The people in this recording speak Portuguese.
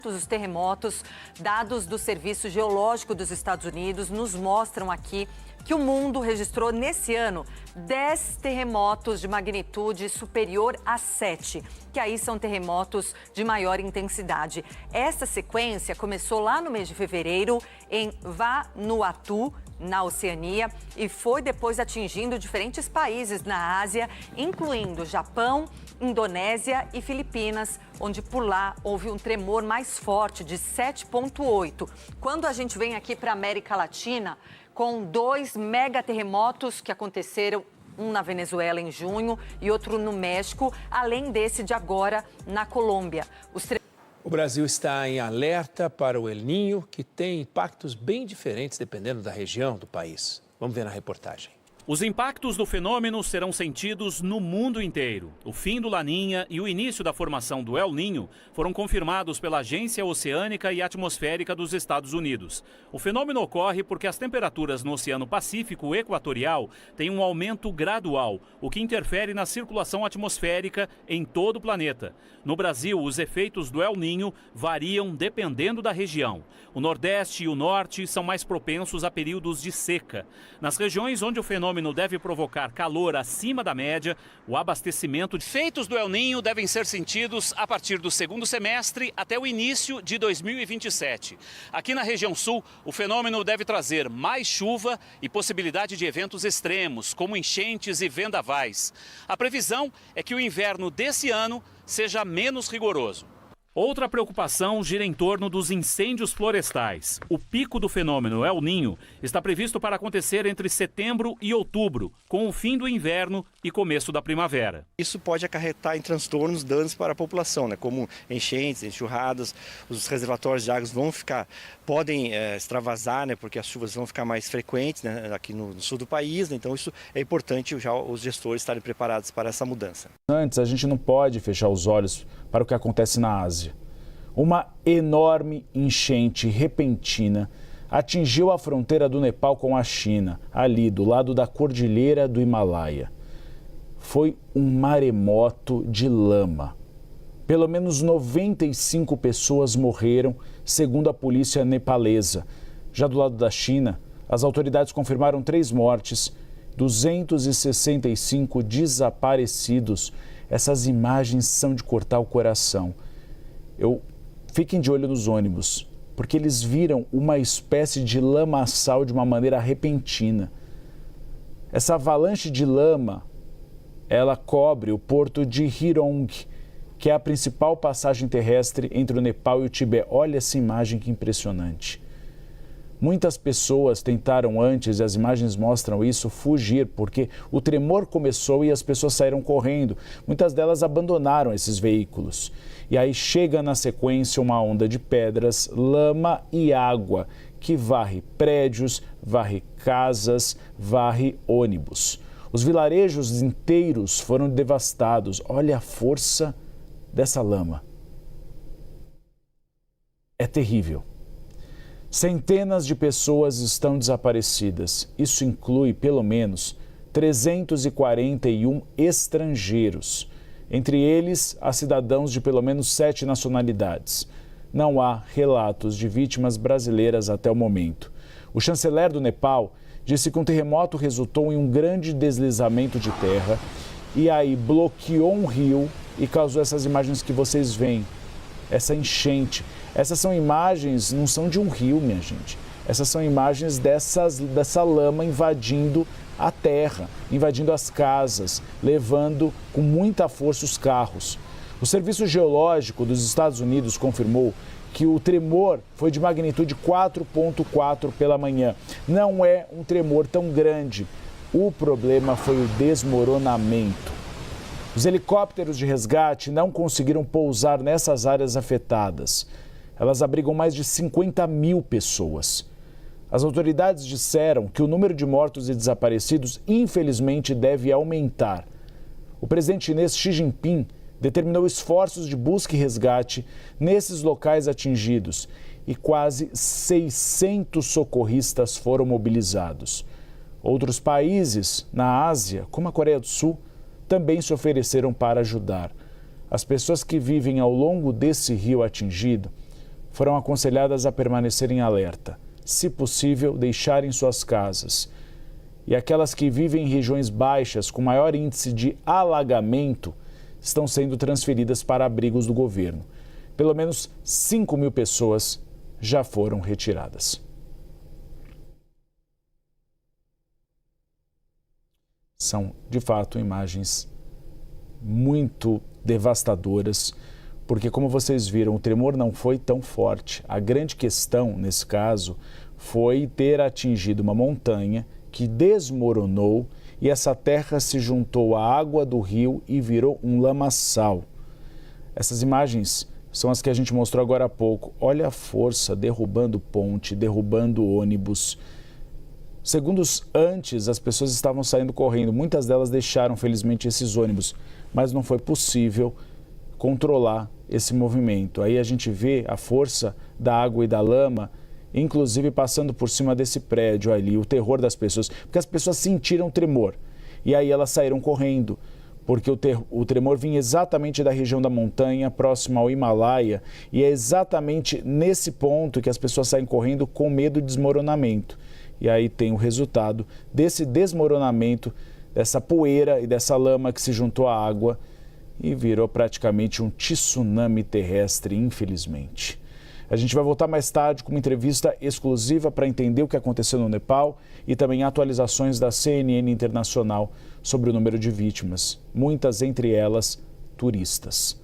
Os terremotos, dados do Serviço Geológico dos Estados Unidos, nos mostram aqui que o mundo registrou nesse ano 10 terremotos de magnitude superior a 7, que aí são terremotos de maior intensidade. Essa sequência começou lá no mês de fevereiro em Vanuatu, na Oceania, e foi depois atingindo diferentes países na Ásia, incluindo Japão, Indonésia e Filipinas, onde por lá houve um tremor mais forte de 7,8. Quando a gente vem aqui para a América Latina, com 2 megaterremotos que aconteceram, um na Venezuela em junho e outro no México, além desse de agora na Colômbia. O Brasil está em alerta para o El Niño, que tem impactos bem diferentes dependendo da região do país. Vamos ver na reportagem. Os impactos do fenômeno serão sentidos no mundo inteiro. O fim do Laninha e o início da formação do El Niño foram confirmados pela Agência Oceânica e Atmosférica dos Estados Unidos. O fenômeno ocorre porque as temperaturas no Oceano Pacífico Equatorial têm um aumento gradual, o que interfere na circulação atmosférica em todo o planeta. No Brasil, os efeitos do El Niño variam dependendo da região. O Nordeste e o Norte são mais propensos a períodos de seca. Nas regiões onde o fenômeno deve provocar calor acima da média, o abastecimento de efeitos do El Niño devem ser sentidos a partir do segundo semestre até o início de 2027. Aqui na região sul, o fenômeno deve trazer mais chuva e possibilidade de eventos extremos, como enchentes e vendavais. A previsão é que o inverno desse ano seja menos rigoroso. Outra preocupação gira em torno dos incêndios florestais. O pico do fenômeno El Niño está previsto para acontecer entre setembro e outubro, com o fim do inverno e começo da primavera. Isso pode acarretar em transtornos, danos para a população, como enchentes, enxurradas, os reservatórios de águas podem extravasar, porque as chuvas vão ficar mais frequentes, aqui no sul do país, então isso é importante já os gestores estarem preparados para essa mudança. Antes, a gente não pode fechar os olhos para o que acontece na Ásia. Uma enorme enchente repentina atingiu a fronteira do Nepal com a China, ali do lado da cordilheira do Himalaia. Foi um maremoto de lama. Pelo menos 95 pessoas morreram, segundo a polícia nepalesa. Já do lado da China, as autoridades confirmaram 3 mortes, 265 desaparecidos. Essas imagens são de cortar o coração. Fiquem de olho nos ônibus, porque eles viram uma espécie de lamaçal de uma maneira repentina. Essa avalanche de lama, ela cobre o porto de Hirong, que é a principal passagem terrestre entre o Nepal e o Tibete. Olha essa imagem que impressionante. Muitas pessoas tentaram antes, e as imagens mostram isso, fugir, porque o tremor começou e as pessoas saíram correndo. Muitas delas abandonaram esses veículos. E aí chega na sequência uma onda de pedras, lama e água, que varre prédios, varre casas, varre ônibus. Os vilarejos inteiros foram devastados. Olha a força dessa lama. É terrível. Centenas de pessoas estão desaparecidas. Isso inclui, pelo menos, 341 estrangeiros. Entre eles, há cidadãos de pelo menos 7 nacionalidades. Não há relatos de vítimas brasileiras até o momento. O chanceler do Nepal disse que um terremoto resultou em um grande deslizamento de terra e aí bloqueou um rio e causou essas imagens que vocês veem, essa enchente. Essas são imagens, não são de um rio, minha gente. Essas são imagens dessa lama invadindo a terra, invadindo as casas, levando com muita força os carros. O Serviço Geológico dos Estados Unidos confirmou que o tremor foi de magnitude 4,4 pela manhã. Não é um tremor tão grande. O problema foi o desmoronamento. Os helicópteros de resgate não conseguiram pousar nessas áreas afetadas. Elas abrigam mais de 50 mil pessoas. As autoridades disseram que o número de mortos e desaparecidos, infelizmente, deve aumentar. O presidente chinês Xi Jinping determinou esforços de busca e resgate nesses locais atingidos e quase 600 socorristas foram mobilizados. Outros países na Ásia, como a Coreia do Sul, também se ofereceram para ajudar. As pessoas que vivem ao longo desse rio atingido foram aconselhadas a permanecerem em alerta, se possível, deixarem suas casas. E aquelas que vivem em regiões baixas com maior índice de alagamento estão sendo transferidas para abrigos do governo. Pelo menos 5.000 pessoas já foram retiradas. São, de fato, imagens muito devastadoras, porque, como vocês viram, o tremor não foi tão forte. A grande questão, nesse caso, foi ter atingido uma montanha que desmoronou e essa terra se juntou à água do rio e virou um lamaçal. Essas imagens são as que a gente mostrou agora há pouco. Olha a força, derrubando ponte, derrubando ônibus. Segundos antes, as pessoas estavam saindo correndo. Muitas delas deixaram, felizmente, esses ônibus, mas não foi possível controlar esse movimento. Aí a gente vê a força da água e da lama, inclusive passando por cima desse prédio ali, o terror das pessoas, porque as pessoas sentiram tremor e aí elas saíram correndo, porque o tremor vinha exatamente da região da montanha, próximo ao Himalaia, e é exatamente nesse ponto que as pessoas saem correndo com medo de desmoronamento. E aí tem o resultado desse desmoronamento, dessa poeira e dessa lama que se juntou à água e virou praticamente um tsunami terrestre, infelizmente. A gente vai voltar mais tarde com uma entrevista exclusiva para entender o que aconteceu no Nepal e também atualizações da CNN Internacional sobre o número de vítimas, muitas entre elas turistas.